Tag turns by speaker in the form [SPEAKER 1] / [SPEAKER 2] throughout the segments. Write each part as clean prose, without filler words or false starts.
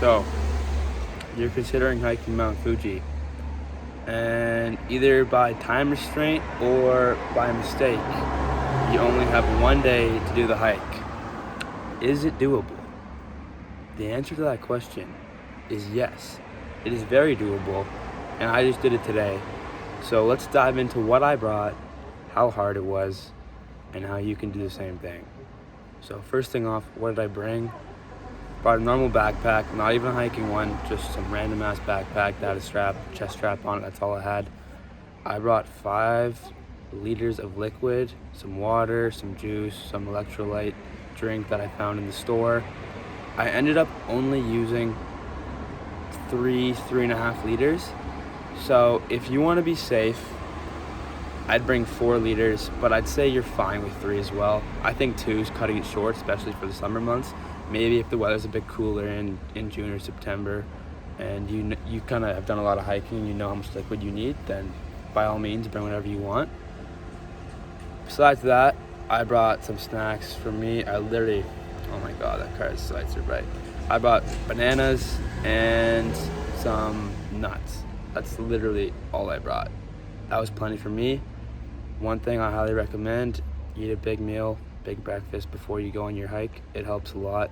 [SPEAKER 1] So, you're considering hiking Mount Fuji, and either by time restraint or by mistake, you only have one day to do the hike. Is it doable? The answer to that question is yes. It is very doable, and I just did it today. So let's dive into what I brought, how hard it was, and how you can do the same thing. So first thing off, what did I bring? Brought a normal backpack, not even a hiking one, just some random ass backpack that had a strap, chest strap on it, that's all I had. I brought 5 liters of liquid, some water, some juice, some electrolyte drink that I found in the store. I ended up only using 3.5 liters. So if you want to be safe, I'd bring 4 liters, but I'd say you're fine with 3 as well. I think 2 is cutting it short, especially for the summer months. Maybe if the weather's a bit cooler in June or September, and you kind of have done a lot of hiking, you know how much liquid you need, then by all means bring whatever you want. Besides that, I brought some snacks for me. I literally, oh my god, that car's lights are bright. I brought bananas and some nuts. That's literally all I brought. That was plenty for me. One thing I highly recommend, eat a big meal, big breakfast before you go on your hike. It helps a lot.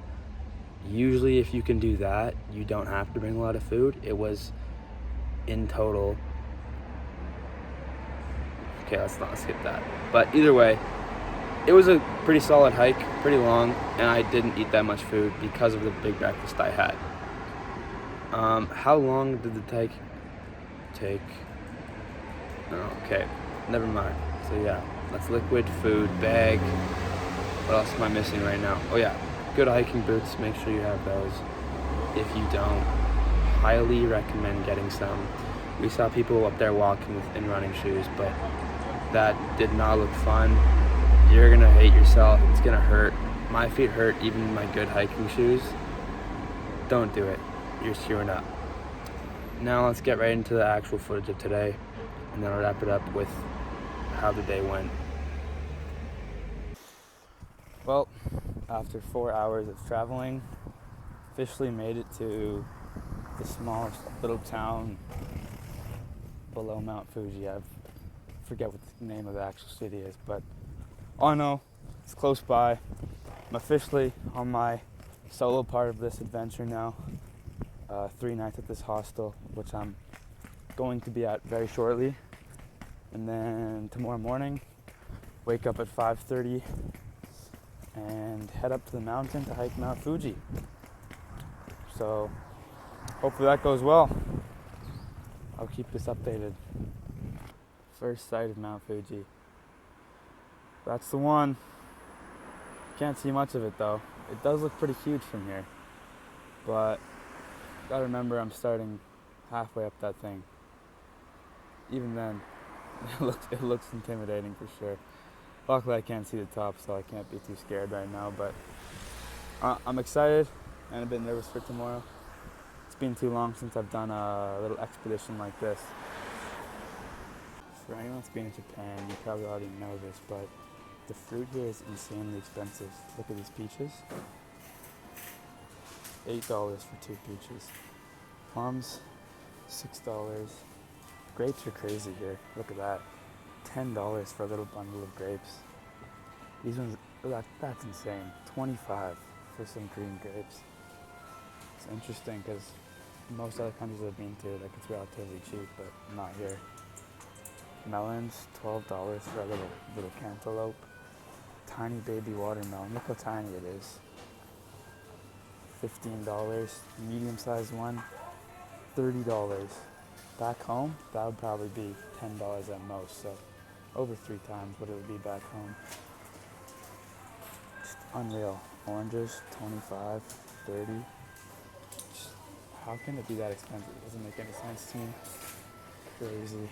[SPEAKER 1] Usually if you can do that, you don't have to bring a lot of food. It was in total, okay, let's not skip that. But either way, it was a pretty solid hike, pretty long, and I didn't eat that much food because of the big breakfast I had. How long did the hike take? Oh, okay, never mind. So yeah, that's liquid, food, bag. What else am I missing right now? Oh yeah, good hiking boots, make sure you have those. If you don't, highly recommend getting some. We saw people up there walking in running shoes, but that did not look fun. You're gonna hate yourself, it's gonna hurt. My feet hurt, even my good hiking shoes. Don't do it, you're screwing up. Now let's get right into the actual footage of today, and then I'll wrap it up with how the day went. Well, after 4 hours of traveling, officially made it to the smallest little town below Mount Fuji. I forget what the name of the actual city is, but all I know, it's close by. I'm officially on my solo part of this adventure now. 3 nights at this hostel, which I'm going to be at very shortly. And then tomorrow morning, wake up at 5:30 and head up to the mountain to hike Mount Fuji. So hopefully that goes well. I'll keep this updated. First sight of Mount Fuji. That's the one. Can't see much of it though. It does look pretty huge from here. But gotta remember I'm starting halfway up that thing. Even then, it looks intimidating for sure. Luckily I can't see the top, so I can't be too scared right now, but I'm excited and a bit nervous for tomorrow. It's been too long since I've done a little expedition like this. For anyone that's been in Japan, you probably already know this, but the fruit here is insanely expensive. Look at these peaches. $8 for 2 peaches. Plums, $6. Grapes are crazy here. Look at that. $10 for a little bundle of grapes. These ones, that's insane. $25 for some green grapes. It's interesting because most other countries I've been to, like, it's relatively cheap, but not here. Melons, $12 for a little cantaloupe. Tiny baby watermelon. Look how tiny it is. $15. Medium-sized one, $30. Back home, that would probably be $10 at most. So over 3 times what it would be back home. Just unreal. Oranges, $25, $30. Just, how can it be that expensive? It doesn't make any sense to me. Crazy.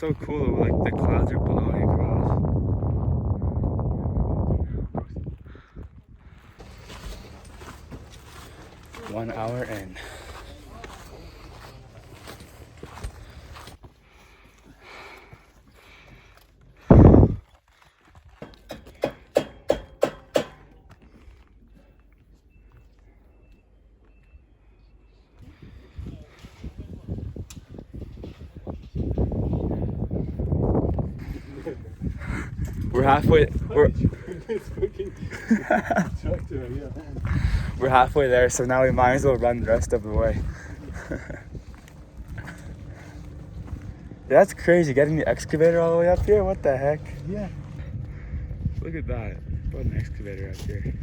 [SPEAKER 1] so cool, like the clouds are blowing across. 1 hour in. We're halfway. We're halfway there, so now we might as well run the rest of the way. That's crazy, getting the excavator all the way up here. What the heck?
[SPEAKER 2] Yeah.
[SPEAKER 1] Look at that. What an excavator up here.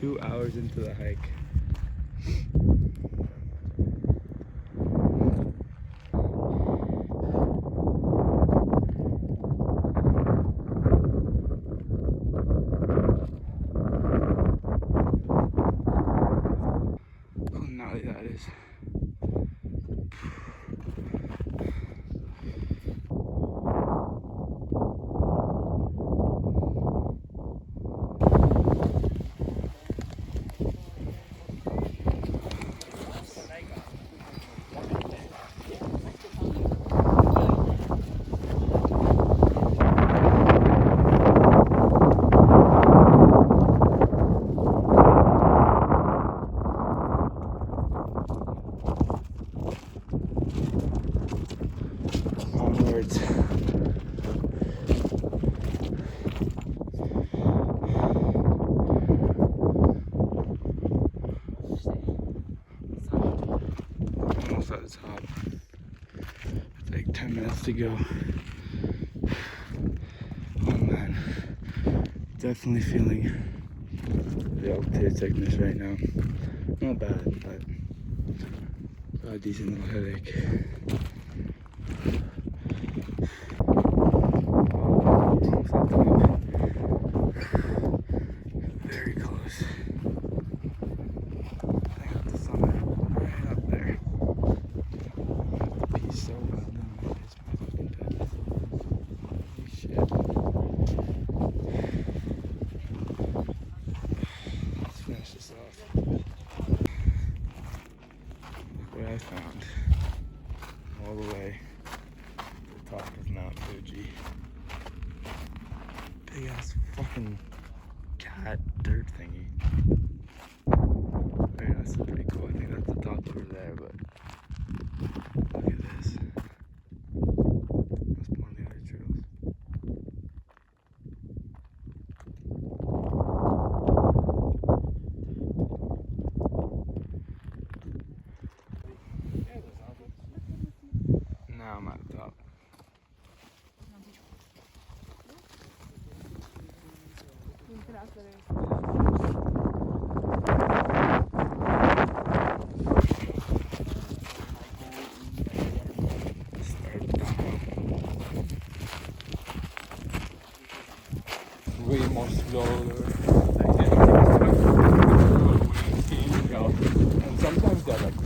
[SPEAKER 1] 2 hours into the hike. That is. Onwards. Almost at the top. It's like 10 minutes to go. Oh man. Definitely feeling the altitude sickness right now. Not bad, but got a decent little headache. Almost at the top. Very close. I got the summit right up there. He's so well done. It's my fucking pants. Holy shit. Let's finish this off. Look what I found. All the way to the top of Mount Fuji. Big ass fucking cat dirt thingy. Very nice, that's pretty cool. I think that's the top over there, but look at this. That's one of the other trails. Now I'm at the top.
[SPEAKER 2] Way more slower. And sometimes they're like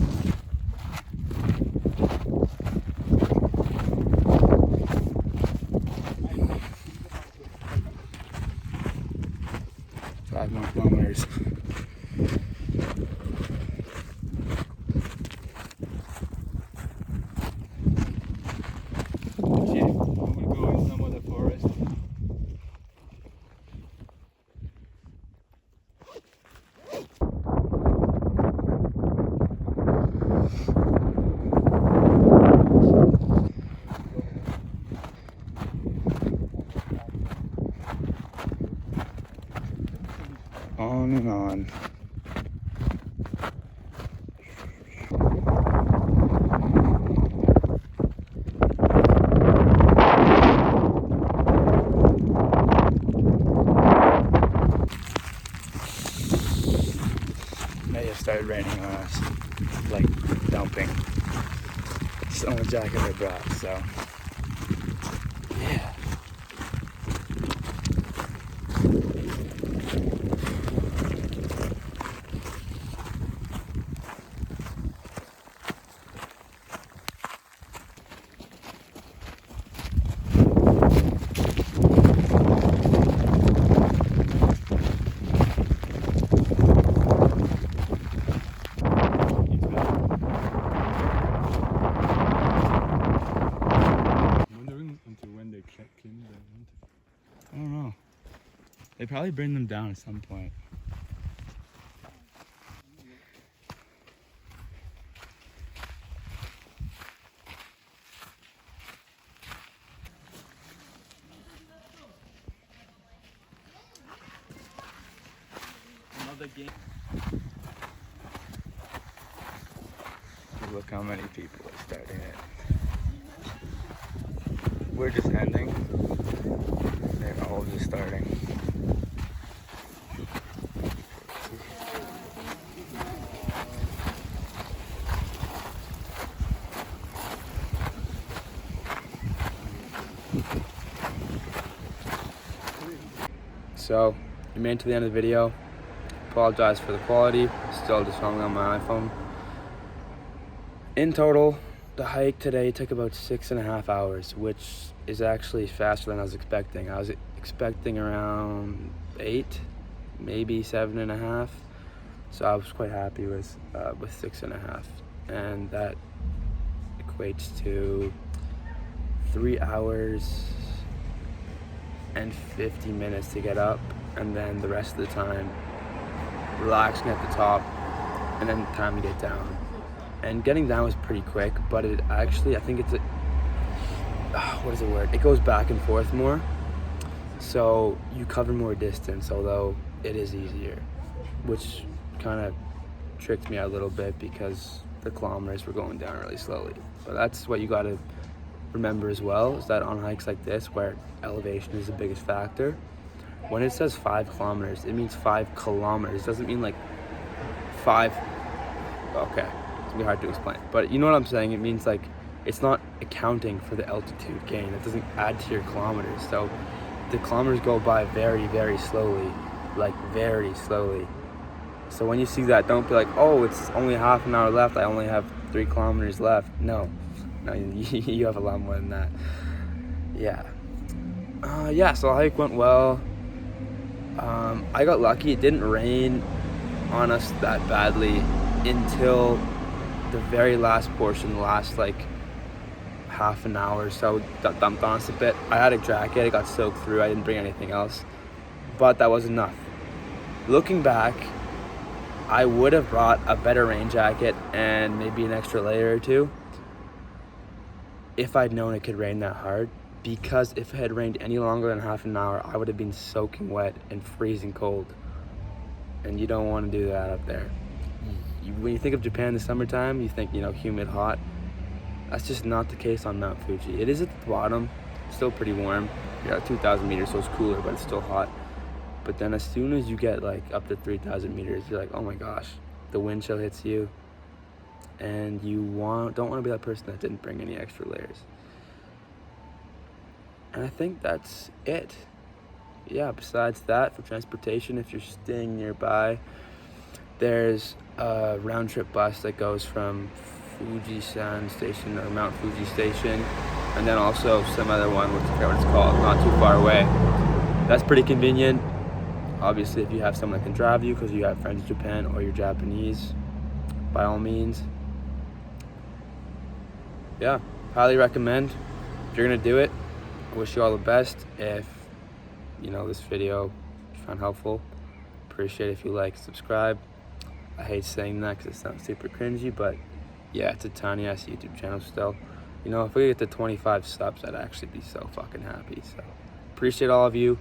[SPEAKER 1] 5 more kilometers.
[SPEAKER 2] shit. I'm gonna go in some of the forest.
[SPEAKER 1] On and on. May have started raining on us, like dumping. Just the only jacket I brought, so yeah. probably bring them down at some point. Another game. Look how many people are starting it. We're just ending. They're all just starting. So, you made it to the end of the video. Apologize for the quality. Still just filming on my iPhone. In total, the hike today took about 6.5 hours, which is actually faster than I was expecting. I was expecting around 8, maybe 7.5. So I was quite happy with 6.5, and that equates to 3 hours and 50 minutes to get up, and then the rest of the time relaxing at the top, and then time to get down. And getting down was pretty quick, but it actually, I think it's what is the word? It goes back and forth more, so you cover more distance, although it is easier, which kind of tricked me out a little bit because the kilometers were going down really slowly. But that's what you got to remember as well, is that on hikes like this where elevation is the biggest factor, when it says 5 kilometers, it means 5 kilometers. It doesn't mean like 5, okay, it's gonna be hard to explain, but you know what I'm saying. It means like it's not accounting for the altitude gain. It doesn't add to your kilometers. So the kilometers go by very, very slowly, like very slowly. So when you see that, don't be like, oh, it's only half an hour left, I only have 3 kilometers left. No, you have a lot more than that. Yeah, so the hike went well. I got lucky. It didn't rain on us that badly until the very last portion, the last like half an hour or so, that dumped on us a bit. I had a jacket, it got soaked through. I didn't bring anything else, but that was enough. Looking back, I would have brought a better rain jacket and maybe an extra layer or two if I'd known it could rain that hard, because if it had rained any longer than half an hour, I would have been soaking wet and freezing cold, and you don't want to do that up there. When you think of Japan in the summertime, you think, humid, hot. That's just not the case on Mount Fuji. It is at the bottom, still pretty warm. You're at 2,000 meters, so it's cooler, but it's still hot. But then as soon as you get like up to 3,000 meters, you're like, oh my gosh, the wind chill hits you, and you don't want to be that person that didn't bring any extra layers. And I think that's it. Yeah, besides that, for transportation, if you're staying nearby, there's a round trip bus that goes from Fuji-san Station or Mount Fuji Station, and then also some other one, I forget what it's called, not too far away. That's pretty convenient. Obviously, if you have someone that can drive you because you have friends in Japan or you're Japanese, by all means. Yeah, highly recommend. If you're gonna do it, I wish you all the best. If this video you found helpful, appreciate it if you like, subscribe. I hate saying that because it sounds super cringy, but yeah, it's a tiny ass YouTube channel still. If we get to 25 subs, I'd actually be so fucking happy. So appreciate all of you.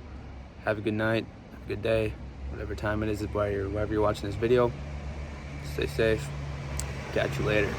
[SPEAKER 1] Have a good night, have a good day, whatever time it is wherever you're watching this video. Stay safe. Catch you later.